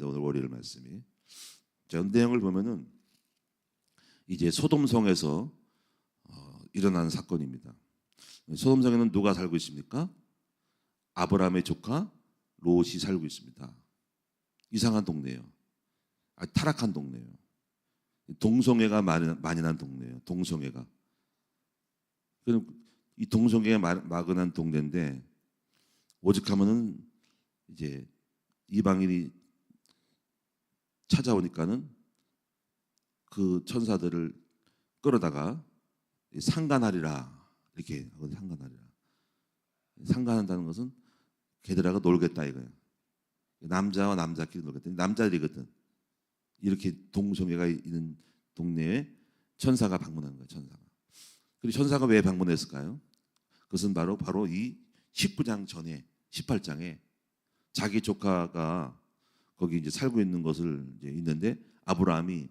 오늘 월요일 말씀이. 자, 내용을 보면은 이제 소돔성에서 일어난 사건입니다. 소돔성에는 누가 살고 있습니까? 아브라함의 조카 롯이 살고 있습니다. 이상한 동네예요. 타락한 동네예요. 동성애가 많이 난 동네예요. 동성애가. 그럼 이 동성애가 막연한 동네인데 오죽하면은 이제 이방인이 찾아오니까는 그 천사들을 끌어다가 상간하리라 이렇게 상간하리라. 상간한다는 것은 걔들하고 놀겠다 이거예요. 남자와 남자끼리 놀겠다. 남자들이거든. 이렇게 동성애가 있는 동네에 천사가 방문한 거예요. 천사가. 그리고 천사가 왜 방문했을까요? 그것은 바로 이 19장 전에 18장에 자기 조카가 거기 이제 살고 있는 것을 이제 있는데 아브라함이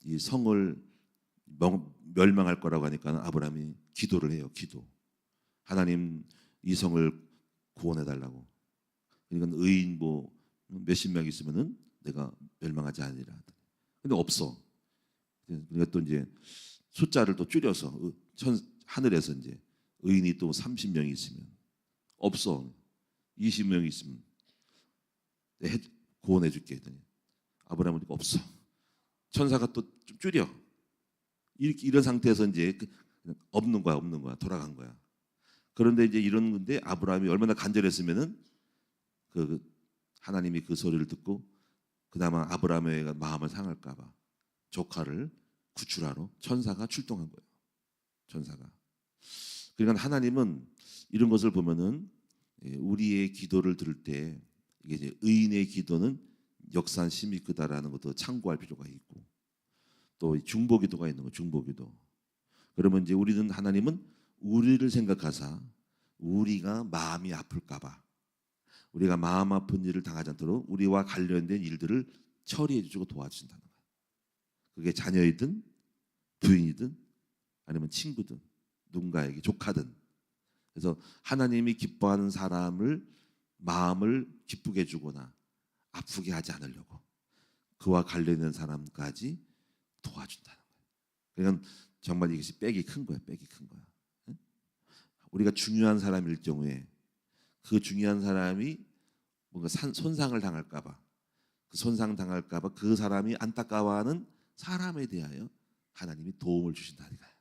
이 성을 멸망할 거라고 하니까 아브라함이 기도를 해요. 기도. 하나님 이 성을 구원해 달라고. 그러니까 의인 뭐 몇십 명 있으면은 내가 멸망하지 않으리라. 근데 없어. 그러니까 또 이제 숫자를 또 줄여서 하늘에서 이제 의인이 또 30명이 있으면 없어. 20명이 있으면 구원해 줄게 했더니 아브라함은 없어. 천사가 또 좀 줄여. 이런 상태에서 이제 없는 거야. 돌아간 거야. 그런데 이제 이런 건데 아브라함이 얼마나 간절했으면은 그 하나님이 그 소리를 듣고 그나마 아브라함의 마음을 상할까봐 조카를 구출하러 천사가 출동한 거예요. 천사가. 그러니까 하나님은 이런 것을 보면은 우리의 기도를 들을 때 이게 이제 의인의 기도는 역산심이 크다라는 것도 참고할 필요가 있고 또 중보기도가 있는 거 중보기도. 그러면 이제 우리는 하나님은 우리를 생각하사 우리가 마음이 아플까봐 우리가 마음 아픈 일을 당하지 않도록 우리와 관련된 일들을 처리해 주고 도와준다는 거예요. 그게 자녀이든 부인이든 아니면 친구든 누군가에게 조카든. 그래서 하나님이 기뻐하는 사람을 마음을 기쁘게 해주거나 아프게 하지 않으려고 그와 관련된 사람까지 도와준다는 거예요. 그러니까 정말 이것이 빽이 큰 거야. 빽이 큰 거야. 우리가 중요한 사람일 경우에 그 중요한 사람이 뭔가 손상을 당할까봐 그 손상 당할까봐 그 사람이 안타까워하는 사람에 대하여 하나님이 도움을 주신다니까요.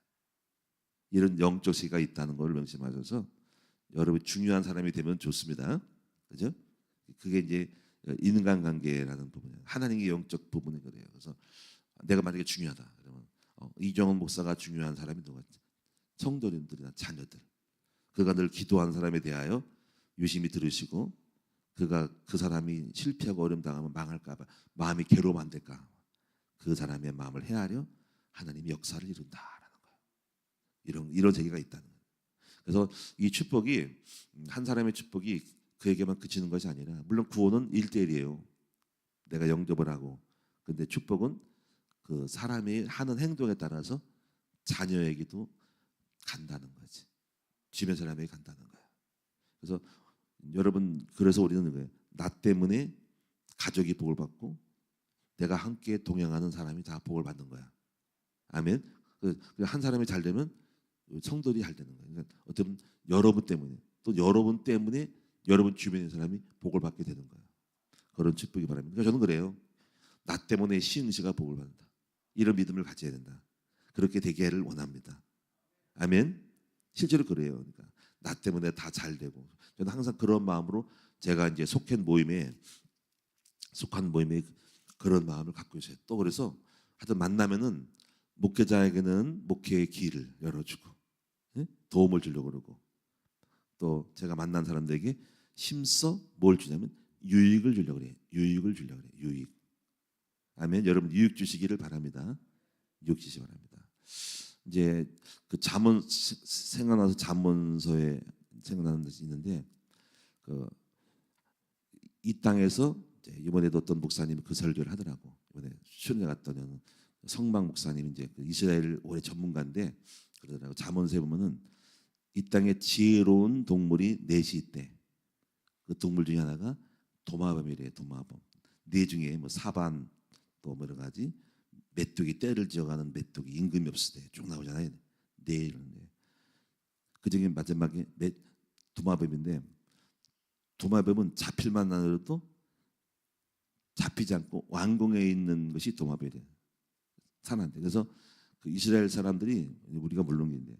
이런 영적 시가 있다는 걸 명심하셔서 여러분 중요한 사람이 되면 좋습니다. 그죠? 그게 이제 인간관계라는 부분이에요. 하나님의 영적 부분이 그래요. 그래서 내가 만약에 중요하다 그러면 이정은 목사가 중요한 사람이 누가 성도님들이나 자녀들 그가 늘 기도한 사람에 대하여 유심히 들으시고 그가 그 사람이 실패하고 어려움 당하면 망할까봐 마음이 괴로움 안 될까 그 사람의 마음을 헤아려 하나님이 역사를 이룬다라는 거예요. 이런 세계가 있다는 거예요. 그래서 이 축복이 한 사람의 축복이 그에게만 그치는 것이 아니라 물론 구원은 1대1이에요. 내가 영접을 하고 근데 축복은 그 사람이 하는 행동에 따라서 자녀에게도 간다는 거지. 주변 사람에게 간다는 거야. 그래서 여러분 그래서 우리는 거예요. 나 때문에 가족이 복을 받고 내가 함께 동행하는 사람이 다 복을 받는 거야. 아멘. 한 사람이 잘 되면 성도들이 잘 되는 거예요. 그러니까 어쩌면 여러분 때문에 또 여러분 때문에 여러분 주변의 사람이 복을 받게 되는 거예요. 그런 축복이 바랍니다. 그러니까 저는 그래요. 나 때문에 시흥시가 복을 받는다. 이런 믿음을 가져야 된다. 그렇게 되기를 원합니다. 아멘. 실제로 그래요. 그러니까 나 때문에 다 잘 되고 저는 항상 그런 마음으로 제가 이제 속한 모임에 그런 마음을 갖고 있어요. 또 그래서 하여튼 만나면은 목회자에게는 목회의 길을 열어주고 도움을 주려고 그러고 또 제가 만난 사람들에게 힘써 뭘 주냐면 유익을 주려고 그래요. 유익을 주려고 그래요. 유익. 아멘. 여러분 유익 주시기를 바랍니다. 유익 주시기 바랍니다. 이제 그 잠언 생각나서 잠언서에 생각나는 것이 있는데 이 땅에서 이번에도 어떤 목사님이 그 설교를 하더라고. 이번에 수련회 갔더니 성막 목사님 이제 이스라엘 오래 전문가인데 그러더라고. 잠언서에 보면은 이 땅에 지혜로운 동물이 넷이 있대. 그 동물 중에 하나가 도마뱀이래. 도마뱀. 네 중에 뭐 사반 또 뭐 여러 가지 메뚜기 떼를 지어가는 메뚜기 임금이 없을 때 쭉 나오잖아요. 네 이런데 그중에 마지막에 도마뱀인데 도마뱀은 잡힐만 하더라도 잡히지 않고 왕궁에 있는 것이 도마뱀이에요. 산한테. 그래서 그 이스라엘 사람들이 우리가 물론 있는데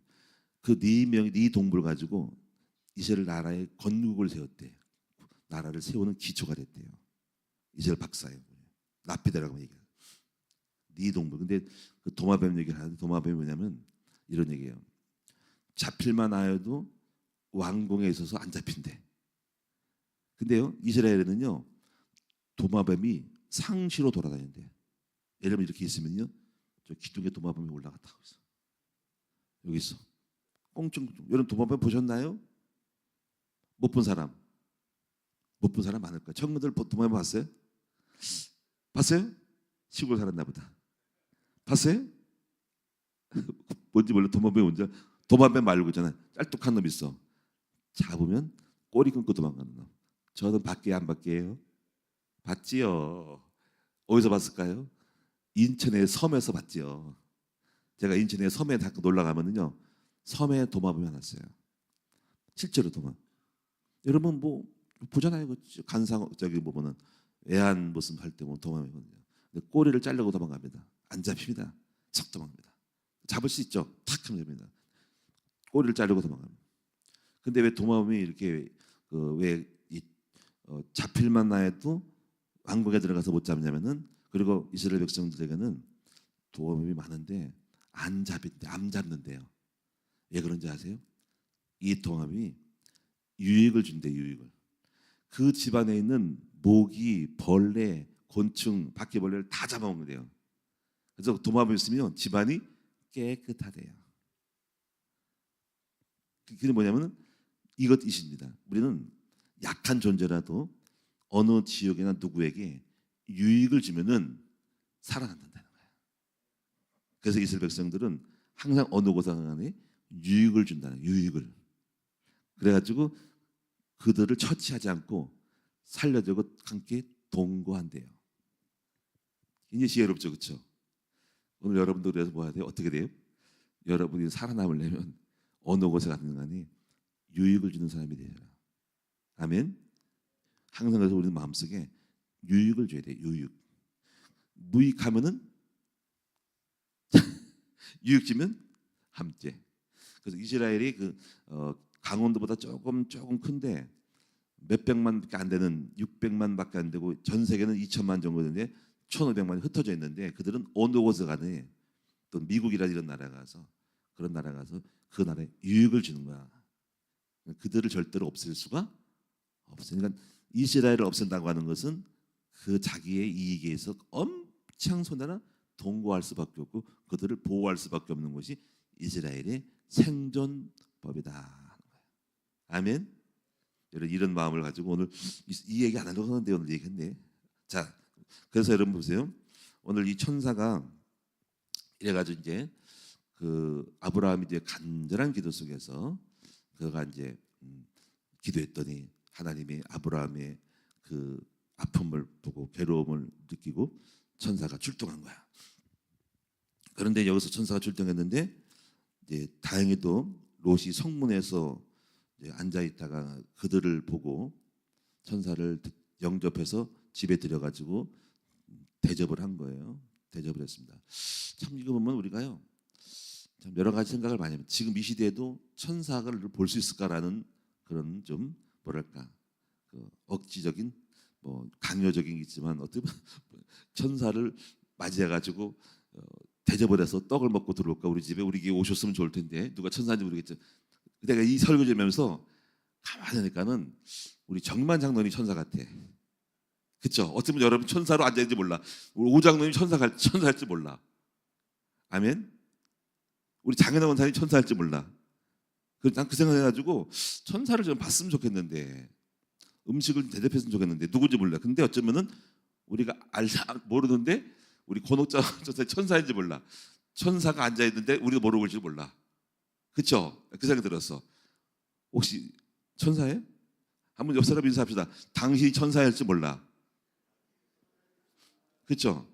그 네 동물 가지고 이스라엘 나라에 건국을 세웠대. 나라를 세우는 기초가 됐대요. 이스라엘 박사예요. 라피다라고 얘기해요. 네 동물. 근데 그 도마뱀 얘기를 하는데 도마뱀이 뭐냐면 이런 얘기예요. 잡힐만 하여도 왕궁에 있어서 안 잡힌대. 근데요 이스라엘에는요 도마뱀이 상시로 돌아다닌대. 예를 들면 이렇게 있으면요 저 기둥에 도마뱀이 올라갔다 하고 있어. 여기 있어. 꽁충꽁충. 여러분 도마뱀 보셨나요? 못 본 사람. 못 본 사람 많을 거야. 청년들 도마뱀 봤어요? 봤어요? 시골 살았나 보다. 봤어요? 뭔지 몰라. 도마뱀 혼자. 도마뱀 말고 있잖아. 짤뚝한 놈 있어. 잡으면 꼬리 끊고 도망가는 놈. 저는 밖에 안 밖에요. 봤지요. 어디서 봤을까요? 인천의 섬에서 봤지요. 제가 인천의 섬에 가끔 놀러 가면은요. 섬에 도마뱀이 하나 있어요. 실제로 도마. 여러분 뭐 보잖아요. 간상 저기 보면은 외환 무슨 할 때 뭐 도마뱀이거든요. 근데 꼬리를 자르고 도망갑니다. 안 잡힙니다. 척 도망갑니다. 잡을 수 있죠. 탁 하면 됩니다. 꼬리를 자르고 도망갑니다. 근데 왜 도마뱀이 이렇게 잡힐만 나해도 왕국에 들어가서 못 잡냐면은 그리고 이스라엘 백성들에게는 도마뱀이 많은데 안 잡는데요. 왜 그런지 아세요? 이 도마뱀이 유익을 준대. 유익을. 그 집안에 있는 모기, 벌레, 곤충, 바퀴벌레를 다 잡아먹는데요. 그래서 도마뱀이 있으면 집안이 깨끗하대요. 그게 뭐냐면 이것이십니다. 우리는 약한 존재라도 어느 지역이나 누구에게 유익을 주면은 살아난다는 거예요. 그래서 이스라엘 백성들은 항상 어느 곳에 유익을 준다는 거예요. 유익을. 그래가지고 그들을 처치하지 않고 살려주고 함께 동거한대요. 이제 지혜롭죠, 그렇죠? 오늘 여러분들 그래서 뭐 해야 돼요? 어떻게 돼요? 여러분이 살아남으려면 어느 곳에 가든 간에 유익을 주는 사람이 되라. 아멘. 항상 그래서 우리는 마음속에 유익을 줘야 돼요. 유익. 무익하면은 유익 주면 함께. 그래서 이스라엘이 강원도보다 조금 큰데 몇백만밖에 안 되는 600만밖에 안 되고 전 세계는 2천만 정도 되는데 1,500만이 흩어져 있는데 그들은 어느 곳에 가든 또 미국이라 이런 나라 가서 그런 나라 가서 그 나라에 유익을 주는 거야. 그들을 절대로 없앨 수가 없어요. 그러니까 이스라엘을 없앤다고 하는 것은 그 자기의 이익에 의해서 엄청 손해나 동거할 수밖에 없고 그들을 보호할 수밖에 없는 것이 이스라엘의 생존법이다. 아멘. 여러분 이런 마음을 가지고 오늘 이 얘기 안 하려고 하는데 오늘 얘기했네. 자, 그래서 여러분 보세요. 오늘 이 천사가 이래가지고 이제 그 아브라함이 이제 간절한 기도 속에서 그가 이제 기도했더니 하나님이 아브라함의 그 아픔을 보고 괴로움을 느끼고 천사가 출동한 거야. 그런데 여기서 천사가 출동했는데 이제 다행히도 롯이 성문에서 이제 앉아 있다가 그들을 보고 천사를 영접해서 집에 들여가지고 대접을 한 거예요. 대접을 했습니다. 참 이거 보면 우리가요 참 여러 가지 생각을 많이 합니다. 지금 이 시대에도 천사를 볼 수 있을까라는 그런 좀 뭐랄까 그 억지적인 뭐 강요적인 게 있지만 어떻게 천사를 맞이해가지고 대접을 해서 떡을 먹고 들어올까 우리 집에 우리 집에 오셨으면 좋을 텐데 누가 천사인지 모르겠죠. 내가 이 설교 들으면서 가만히 하니까는 우리 정만 장로님 천사 같아. 그렇죠? 어쩌면 여러분 천사로 앉아있는지 몰라. 우리 오장로님 천사할지 몰라. 아멘. 우리 장현아 원사님 천사할지 몰라. 난 그 생각해가지고 천사를 좀 봤으면 좋겠는데 음식을 대접했으면 좋겠는데 누군지 몰라. 근데 어쩌면은 우리가 모르는데 우리 권옥자 천사인지 몰라. 천사가 앉아 있는데 우리도 모르고 있지 몰라. 그렇죠? 그 생각이 들었어. 혹시 천사예요? 한번 옆 사람 인사합시다. 당신이 천사일지 몰라. 그렇죠?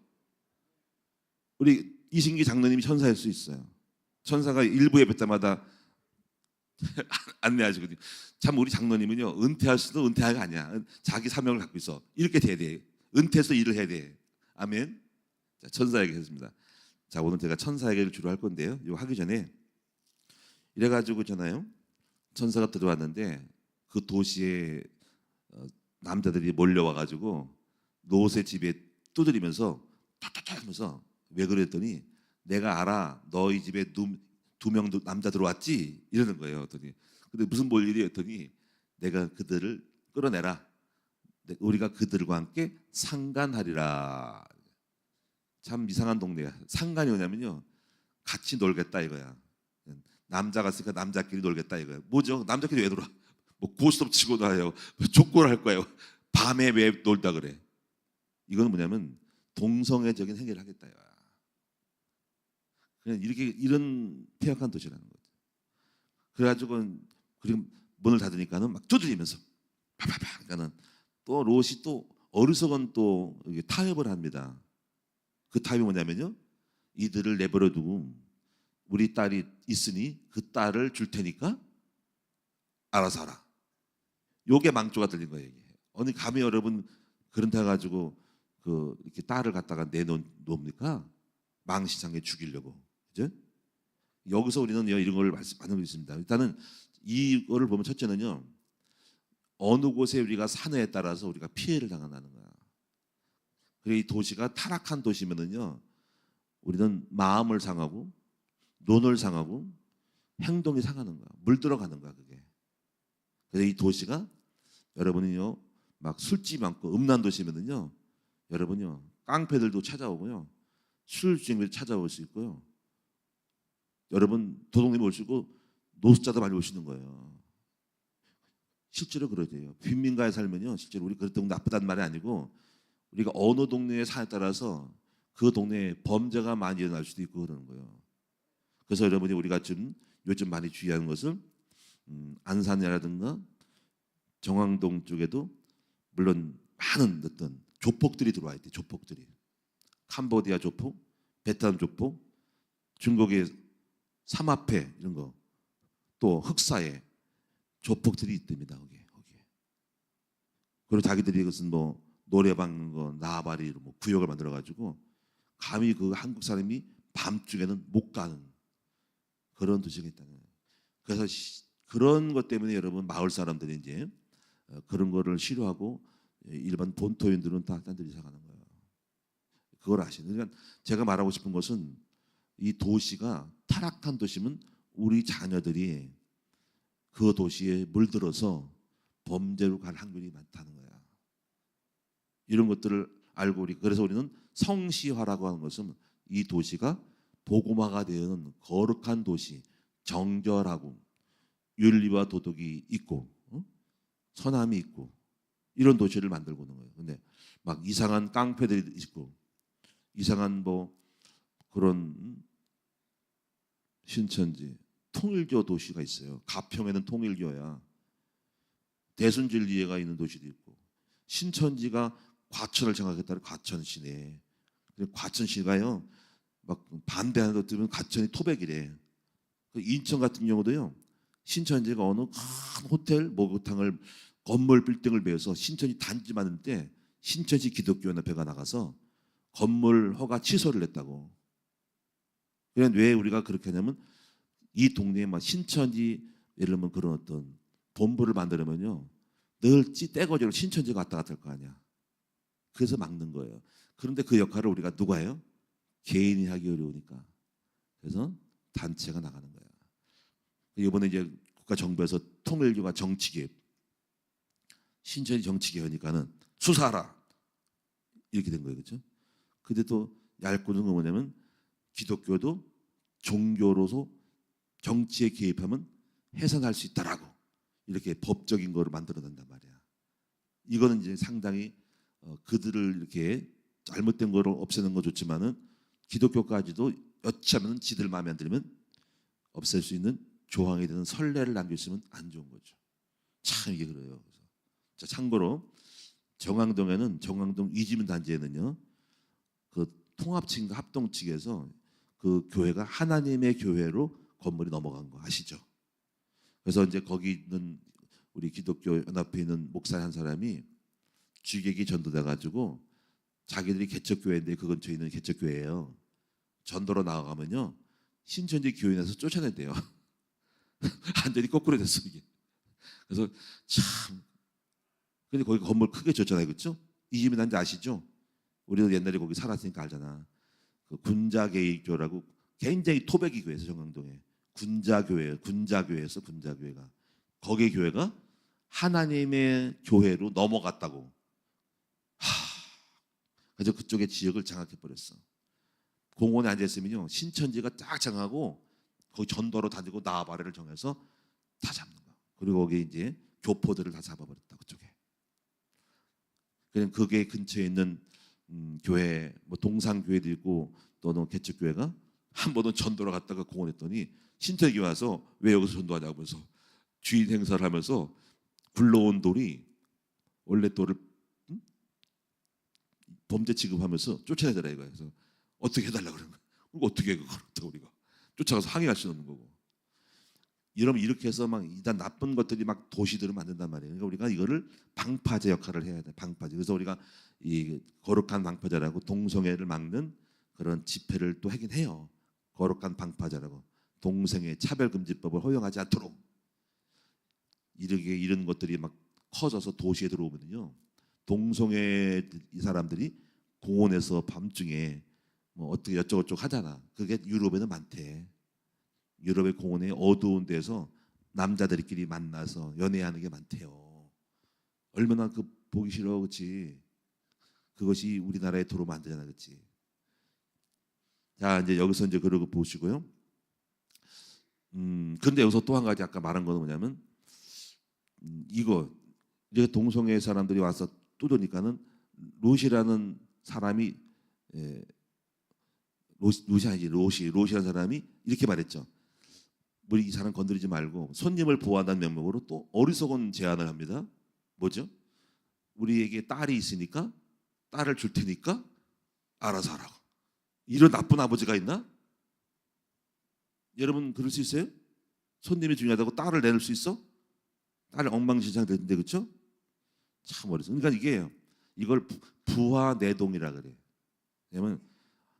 우리 이신기 장로님이 천사일 수 있어요. 천사가 일부 예배 때마다 안내하시거든요. 참 우리 장로님은요, 은퇴할 수도 은퇴가 아니야. 자기 사명을 갖고 있어. 이렇게 돼야 돼. 은퇴해서 일을 해야 돼. 아멘. 자, 천사 얘기했습니다. 자, 오늘 제가 천사 얘기를 주로 할 건데요. 이거 하기 전에 이래가지고 있잖아요. 천사가 들어왔는데 그 도시에 남자들이 몰려와가지고 롯의 집에 두드리면서 탁탁탁 하면서 왜 그랬더니 내가 알아. 너희 집에 두 명 남자 들어왔지? 이러는 거예요. 그랬더니 근데 무슨 볼 일이 했더니 내가 그들을 끌어내라. 우리가 그들과 함께 상간하리라. 참 이상한 동네야. 상간이 뭐냐면요, 같이 놀겠다 이거야. 남자가 있으니까 남자끼리 놀겠다 이거야. 뭐죠? 남자끼리 왜 놀아? 뭐 고스톱 치고 나요. 족구를 할 거예요. 밤에 왜 놀다 그래? 이건 뭐냐면 동성애적인 행위를 하겠다 이거야. 그냥 이렇게 이런 폐역한 도시라는 거죠. 그래가지고 그리고 문을 닫으니까는 막 두드리면서 파파파. 그러니까는 또 롯이 또 어리석은 또 타협을 합니다. 그 타협이 뭐냐면요, 이들을 내버려 두고 우리 딸이 있으니 그 딸을 줄 테니까 알아서 하라. 요게 망조가 들린 거예요. 어느 감히 여러분 그런 데 가지고 그 이렇게 딸을 갖다가 내놓습니까? 망신상에 죽이려고. 그죠? 여기서 우리는 이런 걸 말씀하고 있습니다. 일단은 이거를 보면 첫째는요, 어느 곳에 우리가 사느냐에 따라서 우리가 피해를 당한다는 거야. 그리고 이 도시가 타락한 도시면은요, 우리는 마음을 상하고 눈을 상하고 행동이 상하는 거야. 물들어가는 거야 그게. 그래서 이 도시가 여러분이요, 막 술집 많고 음란 도시면은요, 여러분요, 깡패들도 찾아오고요, 술주정들도 찾아올 수 있고요. 여러분 도둑님이 오시고 노숙자도 많이 오시는 거예요. 실제로 그러대요. 빈민가에 살면요, 실제로 우리 그렇다고 나쁘다는 말이 아니고 우리가 어느 동네에 사에 따라서 그 동네에 범죄가 많이 일어날 수도 있고 그러는 거예요. 그래서 여러분이 우리가 좀 요즘 많이 주의하는 것은 안산이라든가 정왕동 쪽에도 물론 많은 어떤 조폭들이 들어와 있대. 조폭들이 캄보디아 조폭, 베트남 조폭, 중국의 삼합회 이런 거, 또 흑사에 조폭들이 있답니다. 거기에. 그리고 자기들이 그것은 뭐 노래방 거 나발이로 뭐 구역을 만들어 가지고 감히 그 한국 사람이 밤중에는 못 가는 그런 도시가 있다는 거예요. 그래서 그런 것 때문에 여러분 마을 사람들이 이제 그런 거를 싫어하고 일반 본토인들은 다 딴 데로 이사 가는 거예요. 그걸 아시는. 그러니까 제가 말하고 싶은 것은 이 도시가 타락한 도시면 우리 자녀들이 그 도시에 물들어서 범죄로 갈 확률이 많다는 거야. 이런 것들을 알고 그래서 우리는 성시화라고 하는 것은 이 도시가 복음화가 되는 거룩한 도시, 정결하고 윤리와 도덕이 있고 선함이 있고 이런 도시를 만들고 있는 거예요. 근데 막 이상한 깡패들이 있고 이상한 뭐 그런 신천지 통일교 도시가 있어요. 가평에는 통일교야. 대순진리회가 있는 도시도 있고, 신천지가 과천을 장악했다는 과천시내. 과천시가요, 막 반대하는 것 들으면 과천이 토백이래. 인천 같은 경우도요, 신천지가 어느 큰 호텔 목욕탕을 건물 빌딩을 매어서 신천지 단지 만들 때 신천지 기독교연합회가 나가서 건물 허가 취소를 했다고. 그냥 왜 우리가 그렇게 하냐면 이 동네에 막 신천지 예를 들면 그런 어떤 본부를 만들면요, 늘 떼거지로 신천지가 왔다 갔다 할 거 아니야. 그래서 막는 거예요. 그런데 그 역할을 우리가 누가 해요? 개인이 하기 어려우니까. 그래서 단체가 나가는 거야. 이번에 이제 국가 정부에서 통일교가 정치개혁, 신천지 정치개혁이니까는 수사하라 이렇게 된 거예요, 그렇죠? 근데 또 얄궂은 건 뭐냐면 기독교도 종교로서 정치에 개입하면 해산할 수 있다라고 이렇게 법적인 거를 만들어낸단 말이야. 이거는 이제 상당히 그들을 이렇게 잘못된 거를 없애는 건 좋지만은 기독교까지도 여차하면 지들 마음에 안 들면 없앨 수 있는 조항에 대한 선례를 남겼으면 안 좋은 거죠. 참 이게 그래요. 자, 참고로 정왕동에는 정왕동 이지문 단지에는요, 그 통합 측과 합동 측에서 그 교회가 하나님의 교회로 건물이 넘어간 거 아시죠? 그래서 이제 거기 있는 우리 기독교 연합회에 있는 목사 한 사람이 주객이 전도돼 가지고 자기들이 개척교회인데 그 근처에 있는 개척교회예요. 전도로 나아가면요 신천지 교인에서 쫓아낸대요. 완전히 거꾸로 됐어 이게. 그래서 참 근데 거기 건물 크게 졌잖아요, 그렇죠? 이 집이 난지 아시죠? 우리도 옛날에 거기 살았으니까 알잖아. 그 군자개교라고 굉장히 토백이 교회에서 정강동에 군자교회에서 군자교회가 거기 교회가 하나님의 교회로 넘어갔다고. 그래서 그쪽의 지역을 장악해 버렸어. 공원에 앉아 있으면요 신천지가 쫙 장하고 거기 전도로 다니고 나바레를 정해서 다 잡는 거야. 그리고 거기 이제 교포들을 다 잡아버렸다 그쪽에. 그냥 그게 근처에 있는 교회 뭐 동산교회도 있고 또는 개척교회가 한 번은 전도로 갔다가 공원했더니 신천지 와서 왜 여기서 전도하냐고 하면서 주인 행사를 하면서 굴러온 돌이 원래 돌을 범죄 취급하면서 쫓아내더라 이거야. 그래서 어떻게 해달라 그러는 거야. 어떻게 해 그걸 또 우리가 쫓아가서 항의할 수는 없는 거고. 이러면 이렇게 해서 막 일단 나쁜 것들이 막 도시들을 만든단 말이에요. 그러니까 우리가 이거를 방파제 역할을 해야 돼. 방파제. 그래서 우리가 이 거룩한 방파제라고 동성애를 막는 그런 집회를 또 하긴 해요. 거룩한 방파제라고 동성애 차별금지법을 허용하지 않도록 이런 것들이 막 커져서 도시에 들어오거든요. 동성애 이 사람들이 공원에서 밤중에 뭐 어떻게 여쭤저쩌고 하잖아. 그게 유럽에는 많대. 유럽의 공원에 어두운 데서 남자들끼리 만나서 연애하는 게 많대요. 얼마나 그 보기 싫어, 그렇지? 그것이 우리나라에 들어오면 안 되잖아, 그렇지? 자, 이제 여기서 이제 그러고 보시고요. 근데 여기서 또 한 가지 아까 말한 거는 뭐냐면 이거 이제 동성애 사람들이 와서 뚫으니까는 롯이라는 사람이 롯이 아니지 롯이라는 사람이 이렇게 말했죠. 우리 이 사람 건드리지 말고 손님을 보호한다는 명목으로 또 어리석은 제안을 합니다. 뭐죠? 우리에게 딸이 있으니까 딸을 줄 테니까 알아서 하라고. 이런 나쁜 아버지가 있나? 여러분 그럴 수 있어요? 손님이 중요하다고 딸을 내놓을 수 있어? 딸을 엉망진창 되는데 그렇죠? 참 어려서. 그러니까 이걸 부하내동이라 그래. 왜냐면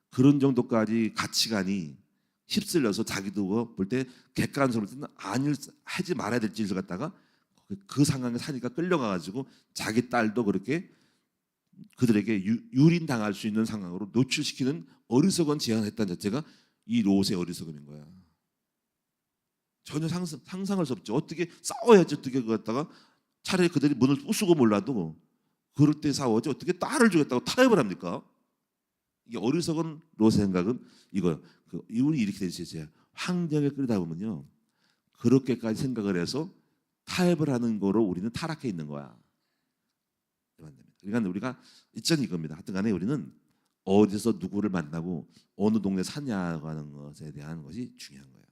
그런 정도까지 가치관이 휩쓸려서 자기도 볼 때 객관적으로 때는 아니 하지 말아야 될 짓을 갖다가 그 상황에 사니까 끌려가가지고 자기 딸도 그렇게 그들에게 유린당할 수 있는 상황으로 노출시키는 어리석은 제안을 했다는 자체가 이 롯의 어리석음인 거야. 전혀 상상할 수 없죠. 어떻게 싸워야지 어떻게 그거 갖다가 차라리 그들이 문을 부수고 몰라도 그럴 때 싸워야지 어떻게 딸을 주겠다고 타협을 합니까? 이게 어리석은 롯의 생각은 이거예요. 우리 이렇게 되죠. 환경에 끌다 보면요 그렇게까지 생각을 해서 타협을 하는 거로 우리는 타락해 있는 거야. 그러니까 우리가 있잖아 이겁니다. 하여튼간에 우리는 어디서 누구를 만나고 어느 동네 사냐고 하는 것에 대한 것이 중요한 거예요.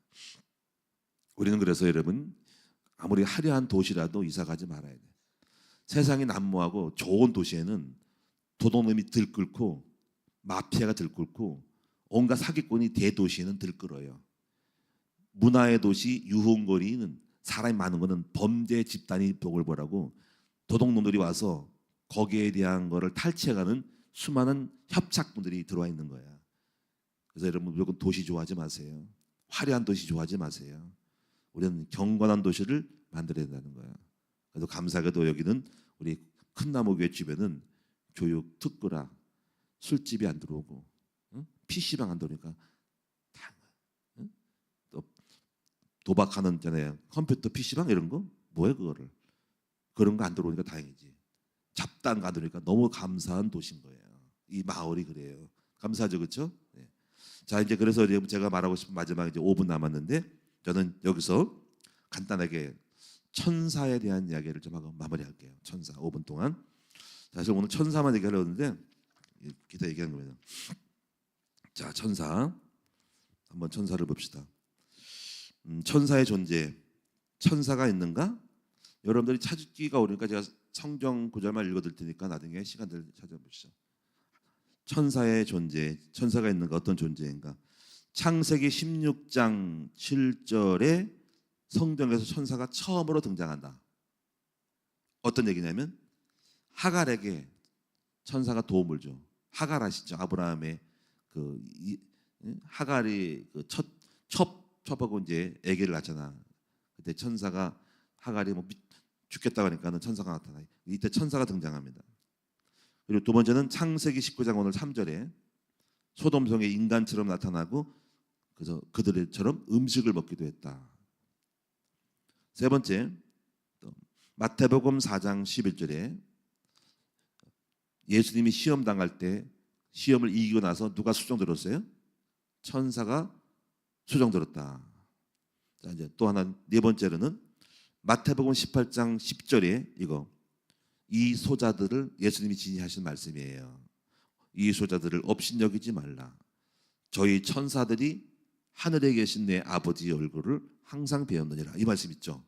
우리는 그래서 여러분 아무리 화려한 도시라도 이사 가지 말아야 돼. 세상이 난무하고 좋은 도시에는 도둑놈이 들끓고 마피아가 들끓고 온갖 사기꾼이 대도시에는 들끓어요. 문화의 도시 유흥거리는 사람이 많은 거는 범죄 집단이 벽을 보라고 도둑놈들이 와서 거기에 대한 거를 탈취해가는 수많은 협착분들이 들어와 있는 거야. 그래서 여러분 무조건 도시 좋아하지 마세요. 화려한 도시 좋아하지 마세요. 우리는 경건한 도시를 만들어야 된다는 거야. 그래서 감사하게도 여기는 우리 큰나무교회 주변은 교육 특구라 술집이 안 들어오고 PC방 안 들어오니까 다 또 도박하는 있잖아요. 컴퓨터 PC방 이런 거 뭐야 그거를 그런 거 안 들어오니까 다행이지. 잡다한 거 안 들어오니까 너무 감사한 도시인 거예요. 이 마을이 그래요. 감사하죠, 그렇죠? 네. 자 이제 그래서 제가 말하고 싶은 마지막 이제 5분 남았는데 저는 여기서 간단하게 천사에 대한 이야기를 좀 하고 마무리할게요. 천사 5분 동안. 사실 오늘 천사만 얘기하려는데 기타 얘기한 겁니다. 자 천사 한번 천사를 봅시다. 천사의 존재. 천사가 있는가? 여러분들이 찾기가 어려우니까 제가 성경 구절만 읽어드릴 테니까 나중에 시간 될 찾아보시죠. 천사의 존재, 천사가 있는가 어떤 존재인가? 창세기 16장 7절에 성경에서 천사가 처음으로 등장한다. 어떤 얘기냐면 하갈에게 천사가 도움을 줘. 하갈 아시죠? 아브라함의 하갈이 첩하고 이제 아기를 낳잖아. 그때 천사가 하갈이 죽겠다고 하니까는 천사가 나타나. 이때 천사가 등장합니다. 그리고 두 번째는 창세기 19장 오늘 3절에 소돔성에 인간처럼 나타나고 그래서 그들처럼 음식을 먹기도 했다. 세 번째, 마태복음 4장 11절에 예수님이 시험 당할 때 시험을 이기고 나서 누가 수종 들었어요? 천사가 수종 들었다. 자, 이제 또 하나 네 번째로는 마태복음 18장 10절에 이 소자들을 예수님이 진리하신 말씀이에요. 이 소자들을 업신여기지 말라. 저희 천사들이 하늘에 계신 내 아버지의 얼굴을 항상 배웠느니라. 이 말씀 있죠.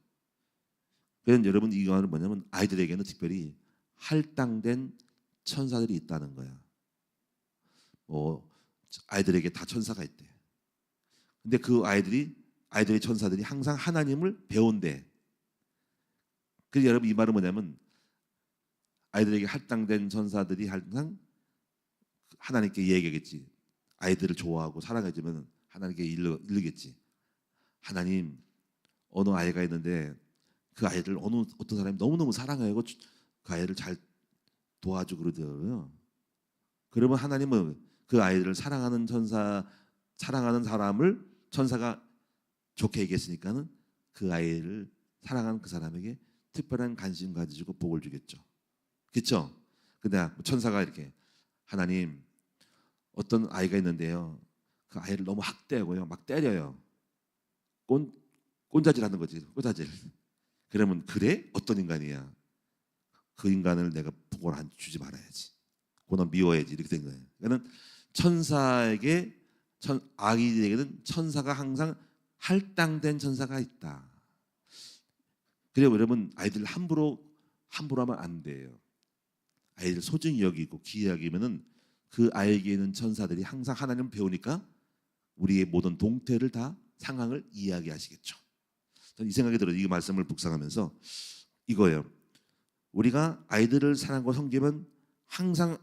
그래서 여러분 이거는 뭐냐면 아이들에게는 특별히 할당된 천사들이 있다는 거야. 아이들에게 다 천사가 있대. 근데 그 아이들의 천사들이 항상 하나님을 배운대. 그래서 여러분 이 말은 뭐냐면 아이들에게 할당된 천사들이 항상 하나님께 얘기하겠지. 아이들을 좋아하고 사랑해주면 하나님께 이르겠지. 하나님, 어느 아이가 있는데 그 아이를 어떤 사람이 너무너무 사랑하고 그 아이를 잘 도와주고 그러더라고요. 그러면 하나님은 그 아이를 사랑하는 사람을 천사가 좋게 얘기했으니까는 그 아이를 사랑하는 그 사람에게 특별한 관심 가지고 복을 주겠죠. 그렇죠? 근데 천사가 이렇게 하나님 어떤 아이가 있는데요. 그 아이를 너무 학대하고요. 막 때려요. 꼰자질하는 거지. 꼬자질. 그러면 그래? 어떤 인간이야? 그 인간을 내가 복을 안 주지 말아야지. 그는 미워야지. 이렇게 된 거예요. 그러니까 아이들에게는 천사가 항상 할당된 천사가 있다. 그래요, 여러분 아이들 함부로 하면 안 돼요. 아이들 소중히 여기고 귀하게 여기면은 그 아이에게 있는 천사들이 항상 하나님을 배우니까 우리의 모든 동태를 다 상황을 이야기하시겠죠. 저는 이 생각이 들어요. 이 말씀을 묵상하면서 이거예요. 우리가 아이들을 사랑하고 섬기면 항상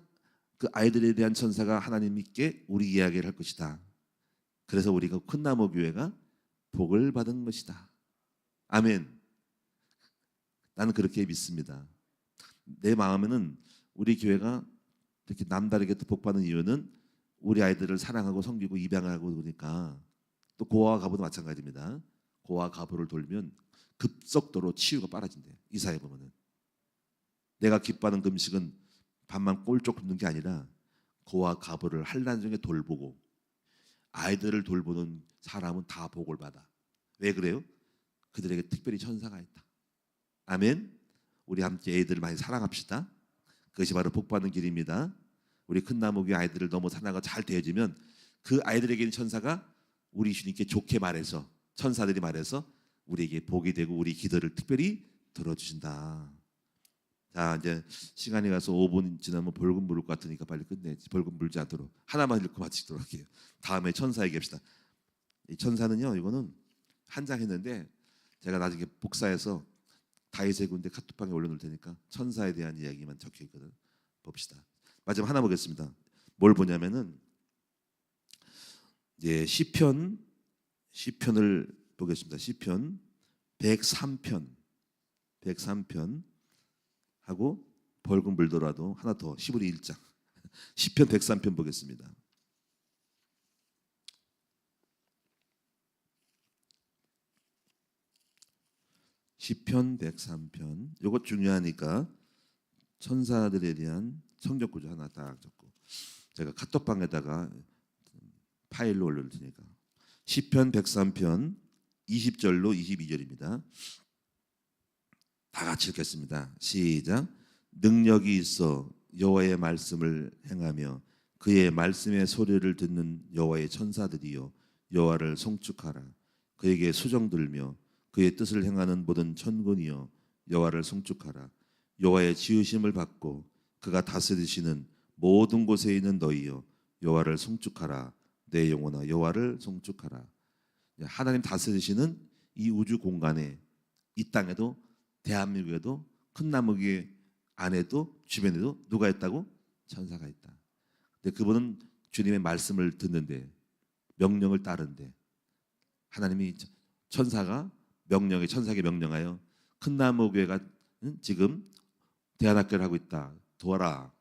그 아이들에 대한 천사가 하나님께 우리 이야기를 할 것이다. 그래서 우리가 큰나무 교회가 복을 받은 것이다. 아멘. 나는 그렇게 믿습니다. 내 마음에는 우리 교회가 이렇게 남다르게 또 복받는 이유는 우리 아이들을 사랑하고 섬기고 입양하고 그러니까. 또 고아와 가부도 마찬가지입니다. 고아 가부를 돌면 급속도로 치유가 빨라진대요. 이사에 보면은 내가 기뻐하는 그 음식은 밥만 꼴쪽 굶는 게 아니라 고아 가부를 한란 중에 돌보고 아이들을 돌보는 사람은 다 복을 받아. 왜 그래요? 그들에게 특별히 천사가 있다. 아멘. 우리 함께 애들을 많이 사랑합시다. 그것이 바로 복받는 길입니다. 우리 큰나무교회 아이들을 너무 사랑하고 잘 대해주면 그 아이들에게는 천사가 우리 주님께 좋게 말해서 천사들이 말해서 우리에게 복이 되고 우리 기도를 특별히 들어주신다. 자, 이제 시간이 가서 5분 지나면 벌금 물을 것 같으니까 빨리 끝내야지. 벌금 물지 않도록 하나만 읽고 마치도록 할게요. 다음에 천사 얘기합시다. 이 천사는요, 이거는 한 장 했는데 제가 나중에 복사해서 다윗의 군대 카톡방에 올려놓을 테니까 천사에 대한 이야기만 적혀 있거든. 봅시다. 마지막 하나 보겠습니다. 뭘 보냐면은 이제 시편을 보겠습니다. 시편 103편 하고 벌금 물더라도 하나 더 시브리 1장 시편 103편 보겠습니다. 시편 103편. 이거 중요하니까 천사들에 대한 성경 구조 하나 딱 적고 제가 카톡방에다가 파일로 올릴 테니까. 시편 103편 20절로 22절입니다. 다 같이 읽겠습니다. 시작. 능력이 있어 여호와의 말씀을 행하며 그의 말씀의 소리를 듣는 여호와의 천사들이여 여호와를 송축하라. 그에게 수종 들며 그의 뜻을 행하는 모든 천군이여 여호와를 송축하라. 여호와의 지으심을 받고 그가 다스리시는 모든 곳에 있는 너희여 여호와를 송축하라. 내 영혼아 여호와를 송축하라. 하나님 다스리시는 이 우주 공간에, 이 땅에도, 대한민국에도, 큰 나무기 안에도, 주변에도 누가 있다고? 천사가 있다. 근데 그분은 주님의 말씀을 듣는데, 명령을 따른데, 하나님이 천사가 천사에게 명령하여 큰 나무 교회가 지금 대안학교를 하고 있다. 도와라.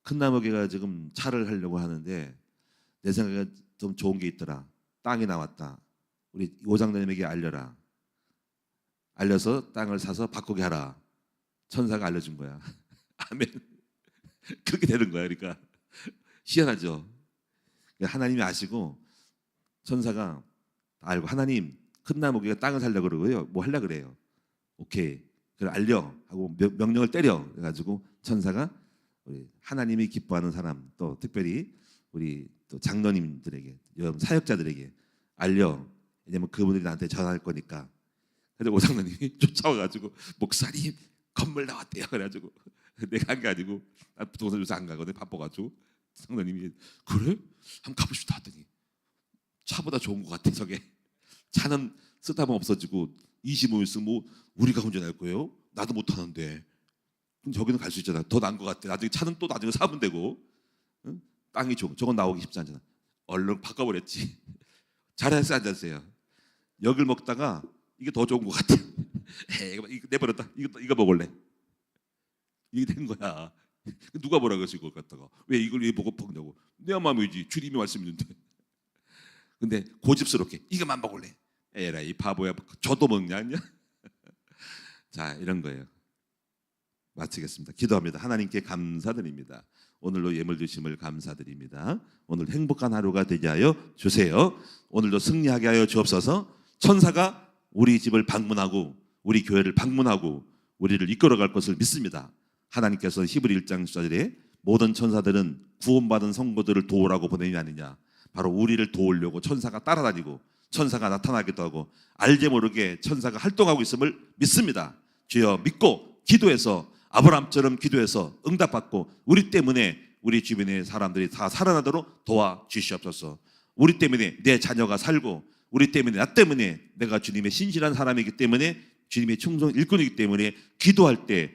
큰 나무 교회가 지금 차를 하려고 하는데 내 생각에 좀 좋은 게 있더라. 땅이 나왔다. 우리 오장로님에게 알려라. 알려서 땅을 사서 바꾸게 하라. 천사가 알려준 거야. 아멘. 그렇게 되는 거야. 그러니까 희한하죠. 하나님이 아시고 천사가 알고, 하나님 큰 나무가 땅을 살려고 그러고요. 뭐 하려고 그래요. 오케이. 그래 알려 하고 명령을 때려. 그래가지고 천사가 우리 하나님이 기뻐하는 사람, 또 특별히 우리 또 장로님들에게, 사역자들에게 알려. 왜냐면 그분들이 나한테 전할 거니까. 그래서 오장로님이 쫓아와가지고 목사님 건물 나왔대요. 그래가지고 내가 한 게 아니고, 나 부동산 요새 안 가거든. 바빠가지고 장로님이 그래? 한번 가봅시다 하더니 차보다 좋은 것 같아. 저게 차는 쓰다보면 없어지고 25일 쓰면 뭐 우리가 운전할 거예요? 나도 못하는데. 그럼 저기는 갈 수 있잖아. 더 나은 것 같아. 나중에 차는 또 나중에 사면 되고. 응? 땅이 좋은, 저건 나오기 쉽지 않잖아. 얼른 바꿔버렸지. 잘해서 앉았어요. 역을 먹다가 이게 더 좋은 것 같아. 이거 내버렸다. 이거 먹을래. 이게 된 거야. 누가 뭐라 그랬어 이걸 갖다가. 왜 이걸 왜 보고 먹냐고. 내 마음이지. 주님이 말씀했는데. 근데 고집스럽게 이것만 먹을래. 에라 이 바보야. 저도 먹냐? 자, 이런 거예요. 마치겠습니다. 기도합니다. 하나님께 감사드립니다. 오늘도 예물 주심을 감사드립니다. 오늘 행복한 하루가 되게 하여 주세요. 오늘도 승리하게 하여 주옵소서. 천사가 우리 집을 방문하고 우리 교회를 방문하고 우리를 이끌어갈 것을 믿습니다. 하나님께서 히브리 1장 14절에 모든 천사들은 구원받은 성도들을 도우라고 보내지 않느냐. 바로 우리를 도우려고 천사가 따라다니고 천사가 나타나기도 하고 알게 모르게 천사가 활동하고 있음을 믿습니다. 주여 믿고 기도해서 아브라함처럼 기도해서 응답받고 우리 때문에 우리 주변의 사람들이 다 살아나도록 도와주시옵소서. 우리 때문에 내 자녀가 살고 우리 때문에 나 때문에 내가 주님의 신실한 사람이기 때문에 주님의 충성 일꾼이기 때문에 기도할 때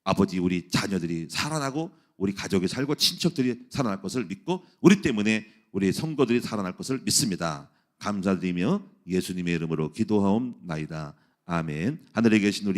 아버지 우리 자녀들이 살아나고 우리 가족이 살고 친척들이 살아날 것을 믿고 우리 때문에 우리 성도들이 살아날 것을 믿습니다. 감사드리며 예수님의 이름으로 기도하옵나이다. 아멘. 하늘에 계신 우리